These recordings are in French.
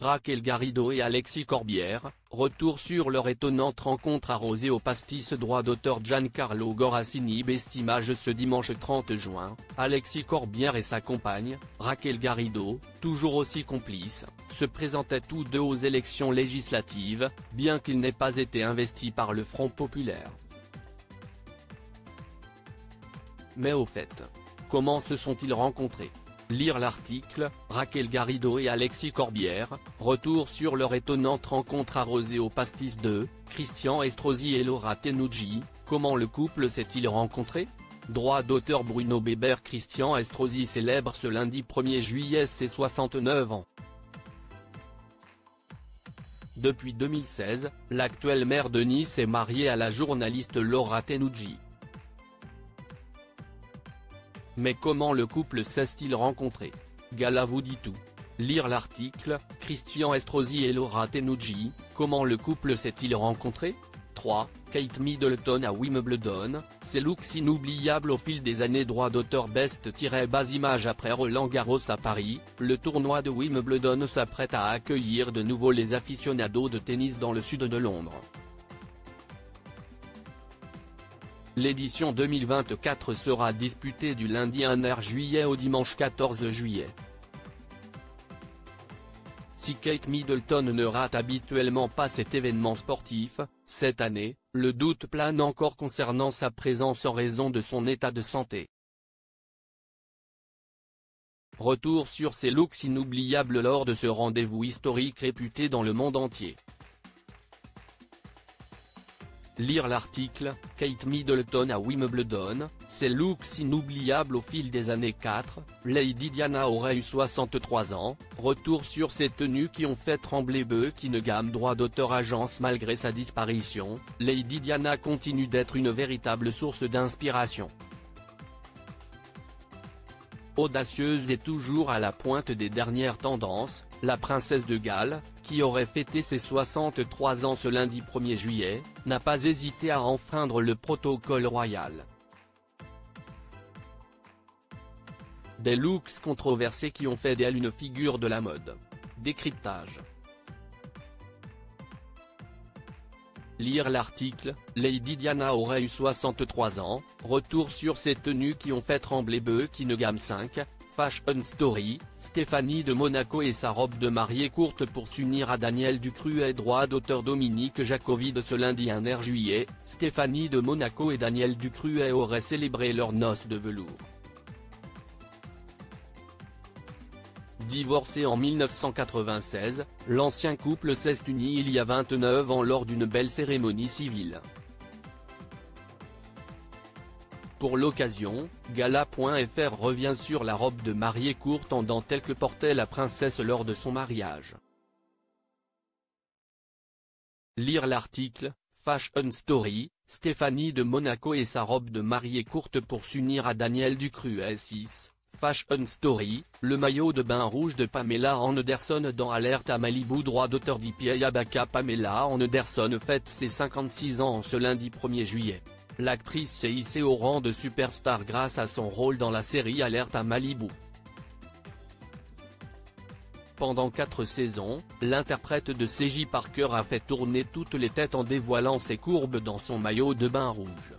Raquel Garrido et Alexis Corbière, retour sur leur étonnante rencontre arrosée au pastis droit d'auteur Giancarlo Gorassini. Best Image ce dimanche 30 juin, Alexis Corbière et sa compagne, Raquel Garrido, toujours aussi complices, se présentaient tous deux aux élections législatives, bien qu'ils n'aient pas été investis par le Front populaire. Mais au fait, comment se sont-ils rencontrés ? Lire l'article, Raquel Garrido et Alexis Corbière, retour sur leur étonnante rencontre arrosée au pastis de Christian Estrosi et Laura Tenucci. Comment le couple s'est-il rencontré ? Droit d'auteur Bruno Beber. Christian Estrosi célèbre ce lundi 1er juillet ses 69 ans. Depuis 2016, l'actuel maire de Nice est marié à la journaliste Laura Tenucci. Mais comment le couple s'est-il rencontré ? Gala vous dit tout. Lire l'article, Christian Estrosi et Laura Tenucci, comment le couple s'est-il rencontré ? 3. Kate Middleton à Wimbledon, ses looks inoubliables au fil des années. Droit d'auteur. Best-bas Images. Après Roland Garros à Paris, le tournoi de Wimbledon s'apprête à accueillir de nouveau les aficionados de tennis dans le sud de Londres. L'édition 2024 sera disputée du lundi 1 juillet au dimanche 14 juillet. Si Kate Middleton ne rate habituellement pas cet événement sportif, cette année, le doute plane encore concernant sa présence en raison de son état de santé. Retour sur ses looks inoubliables lors de ce rendez-vous historique réputé dans le monde entier. Lire l'article, Kate Middleton à Wimbledon, ses looks inoubliables au fil des années. 4, Lady Diana aurait eu 63 ans, retour sur ses tenues qui ont fait trembler Buckingham. Droit d'auteur. Agence. Malgré sa disparition, Lady Diana continue d'être une véritable source d'inspiration. Audacieuse et toujours à la pointe des dernières tendances, la princesse de Galles, qui aurait fêté ses 63 ans ce lundi 1er juillet, n'a pas hésité à enfreindre le protocole royal. Des looks controversés qui ont fait d'elle une figure de la mode. Décryptage. Lire l'article, Lady Diana aurait eu 63 ans, retour sur ses tenues qui ont fait trembler Buckingham. 5, Fashion Story, Stéphanie de Monaco et sa robe de mariée courte pour s'unir à Daniel Ducruet. Droit d'auteur. Dominique Jacobi. De ce lundi 1 juillet, Stéphanie de Monaco et Daniel Ducruet auraient célébré leurs noces de velours. Divorcé en 1996, l'ancien couple s'est uni il y a 29 ans lors d'une belle cérémonie civile. Pour l'occasion, Gala.fr revient sur la robe de mariée courte en dentelle que portait la princesse lors de son mariage. Lire l'article, Fashion Story, Stéphanie de Monaco et sa robe de mariée courte pour s'unir à Daniel Ducruet. 6. Fashion Story, le maillot de bain rouge de Pamela Anderson dans Alerte à Malibu. Droit d'auteur. Dipier Yabaka. Pamela Anderson fête ses 56 ans ce lundi 1er juillet. L'actrice s'est hissée au rang de superstar grâce à son rôle dans la série Alerte à Malibu. Pendant 4 saisons, l'interprète de C.J. Parker a fait tourner toutes les têtes en dévoilant ses courbes dans son maillot de bain rouge.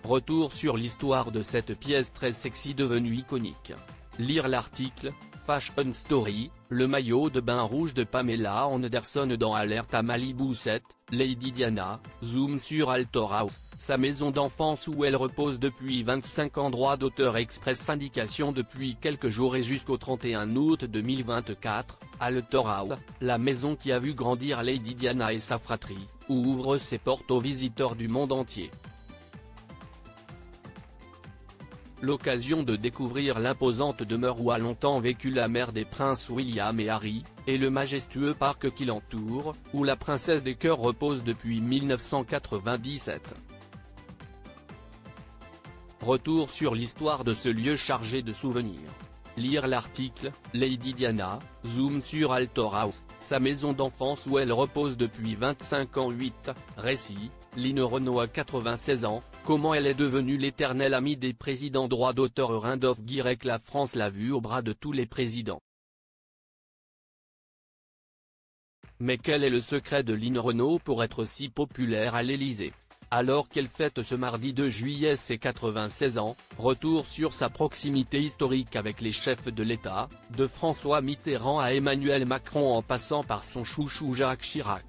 Retour sur l'histoire de cette pièce très sexy devenue iconique. Lire l'article, Fashion Story, le maillot de bain rouge de Pamela Anderson dans Alerte à Malibu. 7, Lady Diana, zoom sur Altor House, sa maison d'enfance où elle repose depuis 25 ans. Droit d'auteur. Express Syndication. Depuis quelques jours et jusqu'au 31 août 2024, Altor House, la maison qui a vu grandir Lady Diana et sa fratrie, ouvre ses portes aux visiteurs du monde entier. L'occasion de découvrir l'imposante demeure où a longtemps vécu la mère des princes William et Harry, et le majestueux parc qui l'entoure, où la princesse des cœurs repose depuis 1997. Retour sur l'histoire de ce lieu chargé de souvenirs. Lire l'article, Lady Diana, zoom sur Altor House, sa maison d'enfance où elle repose depuis 25 ans. 8, récit, Line Renaud a 96 ans, comment elle est devenue l'éternelle amie des présidents. Droit d'auteur. Randolph Guirec. La France l'a vue au bras de tous les présidents. Mais quel est le secret de Line Renaud pour être si populaire à l'Élysée? Alors qu'elle fête ce mardi 2 juillet ses 96 ans, retour sur sa proximité historique avec les chefs de l'État, de François Mitterrand à Emmanuel Macron en passant par son chouchou Jacques Chirac.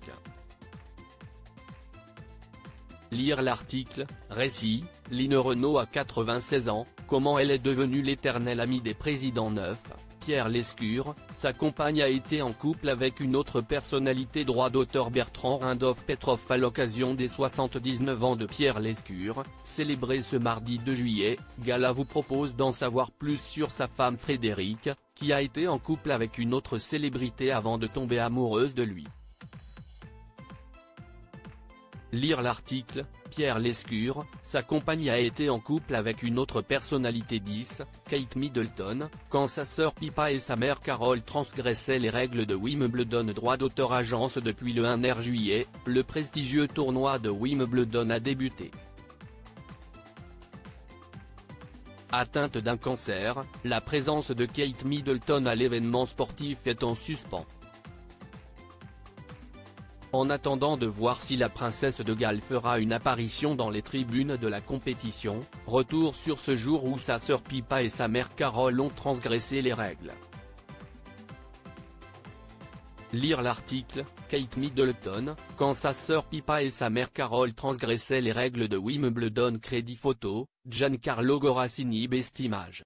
Lire l'article, récit, Line Renaud a 96 ans, comment elle est devenue l'éternelle amie des présidents. Pierre Lescure, sa compagne a été en couple avec une autre personnalité. Droit d'auteur. Bertrand Randolph Petrov. À l'occasion des 79 ans de Pierre Lescure, célébré ce mardi 2 juillet, Gala vous propose d'en savoir plus sur sa femme Frédérique, qui a été en couple avec une autre célébrité avant de tomber amoureuse de lui. Lire l'article, Pierre Lescure, sa compagne a été en couple avec une autre personnalité. 10, Kate Middleton, quand sa sœur Pippa et sa mère Carole transgressaient les règles de Wimbledon. Droit d'auteur. Agence. Depuis le 1er juillet, le prestigieux tournoi de Wimbledon a débuté. Atteinte d'un cancer, la présence de Kate Middleton à l'événement sportif est en suspens. En attendant de voir si la princesse de Galles fera une apparition dans les tribunes de la compétition, retour sur ce jour où sa sœur Pippa et sa mère Carole ont transgressé les règles. Lire l'article, Kate Middleton, quand sa sœur Pippa et sa mère Carole transgressaient les règles de Wimbledon. Crédit photo, Giancarlo Gorassini. Best Image.